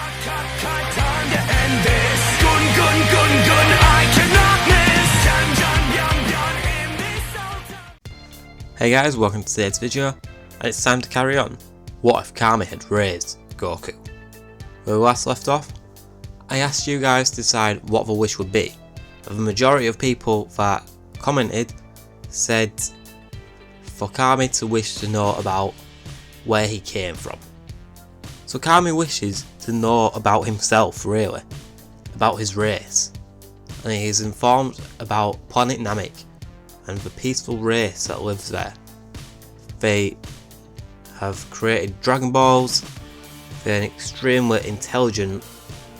Time to end this. Gun, gun, gun, gun, I cannot miss. Jam, jam, yum, yum, in this old. Hey guys, welcome to today's video, and it's time to carry on. What if Kami had raised Goku? Where we last left off, I asked you guys to decide what the wish would be. The majority of people that commented said for Kami to wish to know about where he came from. So Kami wishes to know about himself, really, about his race, and he is informed about planet Namek and the peaceful race that lives there. They have created Dragon Balls. They're an extremely intelligent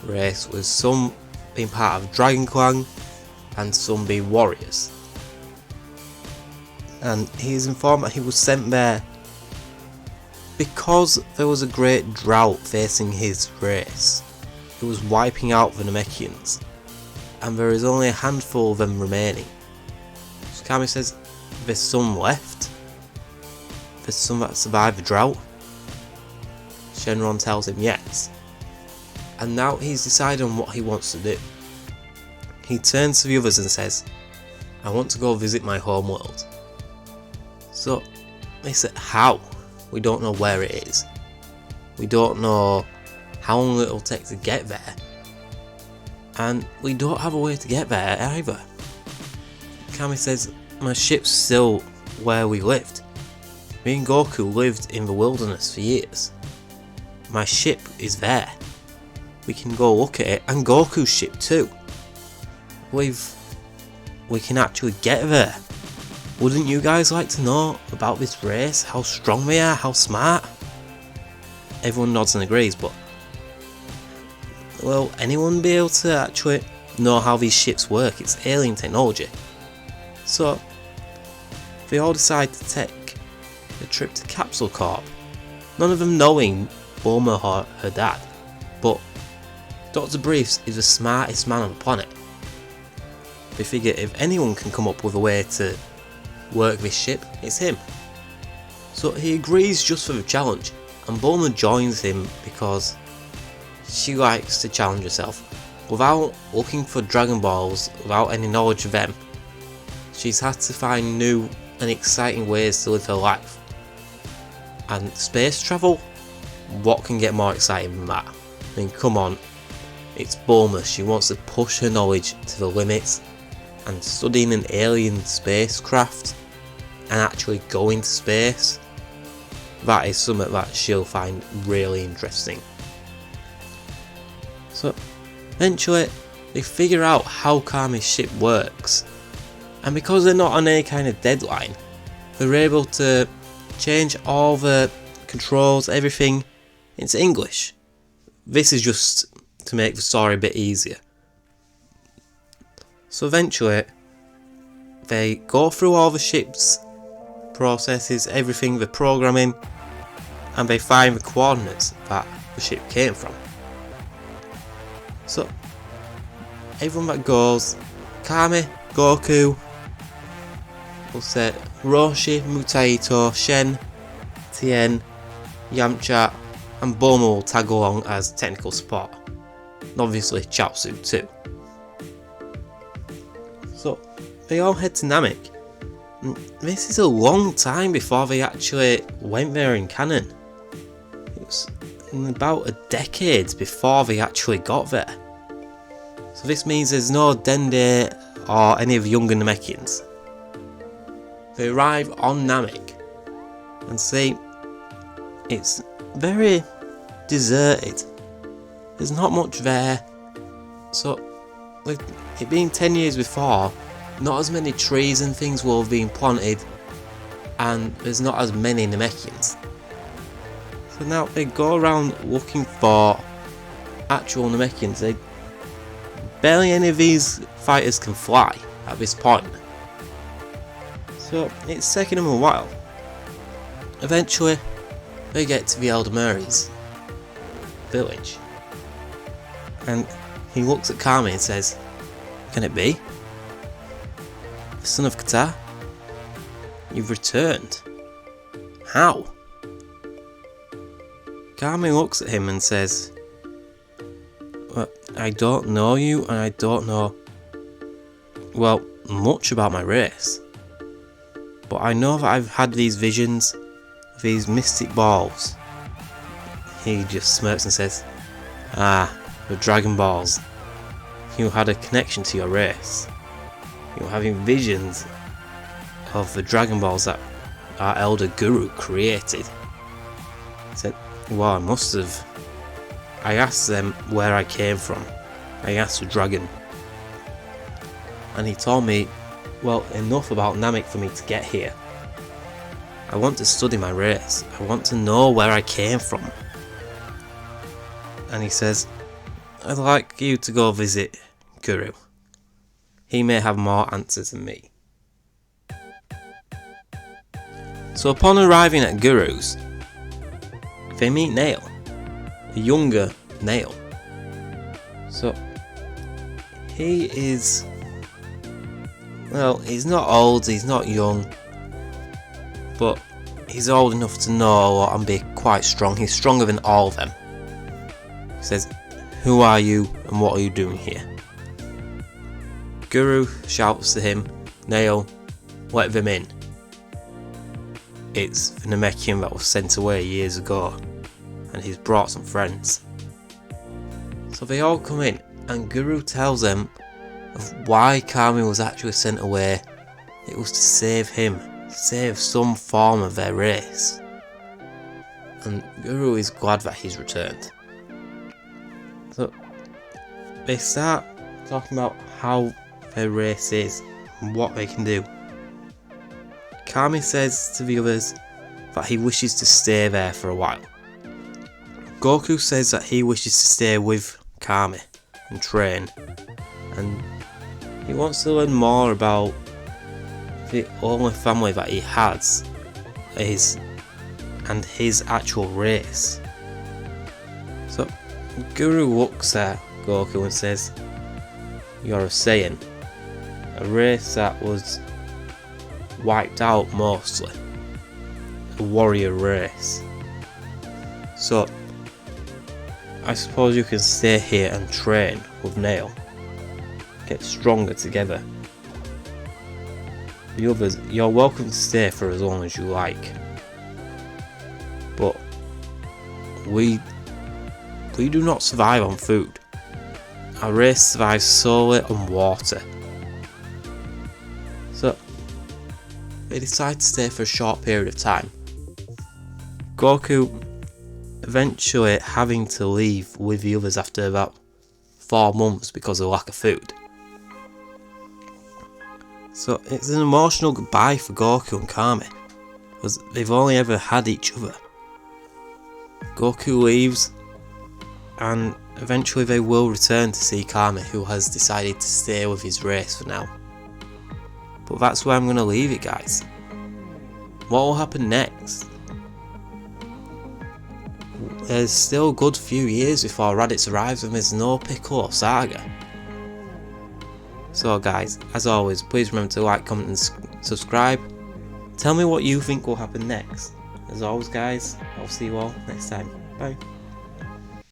race, with some being part of Dragon Clan and some being warriors. And he is informed that he was sent there because there was a great drought facing his race. It was wiping out the Namekians, and there is only a handful of them remaining. So Kami says, there's some left? There's some that survived the drought? Shenron tells him yes. And now he's decided on what he wants to do. He turns to the others and says, I want to go visit my homeworld. So they said, how? We don't know where it is. We don't know how long it'll take to get there. And we don't have a way to get there either. Kami says, my ship's still where we lived. Me and Goku lived in the wilderness for years. My ship is there. We can go look at it, and Goku's ship too. We can actually get there. Wouldn't you guys like to know about this race? How strong they are, how smart? Everyone nods and agrees, but will anyone be able to actually know how these ships work? It's alien technology. So they all decide to take a trip to Capsule Corp. None of them knowing Bulma or her dad, but Dr. Briefs is the smartest man on the planet. They figure if anyone can come up with a way to work this ship, it's him. So he agrees just for the challenge, and Bulma joins him because she likes to challenge herself. Without looking for Dragon Balls, without any knowledge of them, she's had to find new and exciting ways to live her life. And space travel? What can get more exciting than that? I mean, come on, it's Bulma. She wants to push her knowledge to the limits, and studying an alien spacecraft and actually going to space, that is something that she'll find really interesting. So eventually they figure out how Kami's ship works, and because they're not on any kind of deadline, they're able to change all the controls, everything, into English. This is just to make the story a bit easier. So eventually they go through all the ship's processes, everything, the programming, and they find the coordinates that the ship came from. So everyone that goes, Kami, Goku, we'll say Roshi, Mutaito, Shen, Tien, Yamcha, and Bulma will tag along as technical support. And obviously Chaozu too. So they all head to Namek. This is a long time before they actually went there in canon. It was about a decade before they actually got there. So this means there's no Dende or any of the younger Namekians. They arrive on Namek and see it's very deserted. There's not much there. So with it being 10 years before, not as many trees and things will have been planted, and there's not as many Namekians. So now they go around looking for actual Namekians. Barely any of these fighters can fly at this point. So it's taking them a while. Eventually they get to the Elder Mary's village, and he looks at Kami and says, can it be? The son of Kata? You've returned. How? Kami looks at him and says, I don't know you, and I don't know, well, much about my race. But I know that I've had these visions, these mystic balls. He just smirks and says, "Ah, the Dragon Balls. You had a connection to your race. You were having visions of the Dragon Balls that our elder guru created." He said, "Well, I must have. I asked them where I came from. I asked the dragon. And he told me, well, enough about Namek for me to get here. I want to study my race. I want to know where I came from." And he says, "I'd like you to go visit Guru. He may have more answers than me." So upon arriving at Guru's, they meet Nail, a younger Nail. So he is, well, he's not old, he's not young, but he's old enough to know a lot and be quite strong. He's stronger than all of them. He says, "Who are you and what are you doing here?" Guru shouts to him, "Nail, let them in. It's the Namekian that was sent away years ago, and he's brought some friends." So they all come in, and Guru tells them of why Kami was actually sent away. It was to save him, save some form of their race. And Guru is glad that he's returned. So they start talking about how their race is and what they can do. Kami says to the others that he wishes to stay there for a while. Goku says that he wishes to stay with Kami and train, and he wants to learn more about the only family that he has and his actual race. So Guru looks at Goku and says, "You're a Saiyan, a race that was wiped out mostly, a warrior race. So I suppose you can stay here and train with Nail, get stronger together. The others, you're welcome to stay for as long as you like, but we do not survive on food. Our race survives solely on water." So they decide to stay for a short period of time. Goku eventually having to leave with the others after about 4 months because of lack of food. So it's an emotional goodbye for Goku and Kami, because they've only ever had each other. Goku leaves, and eventually they will return to see Kami, who has decided to stay with his race for now. But that's where I'm going to leave it, guys. What will happen next? There's still a good few years before Raditz arrives, and there's no Piccolo saga. So guys, as always, please remember to like, comment and subscribe. Tell me what you think will happen next. As always guys, I'll see you all next time. Bye.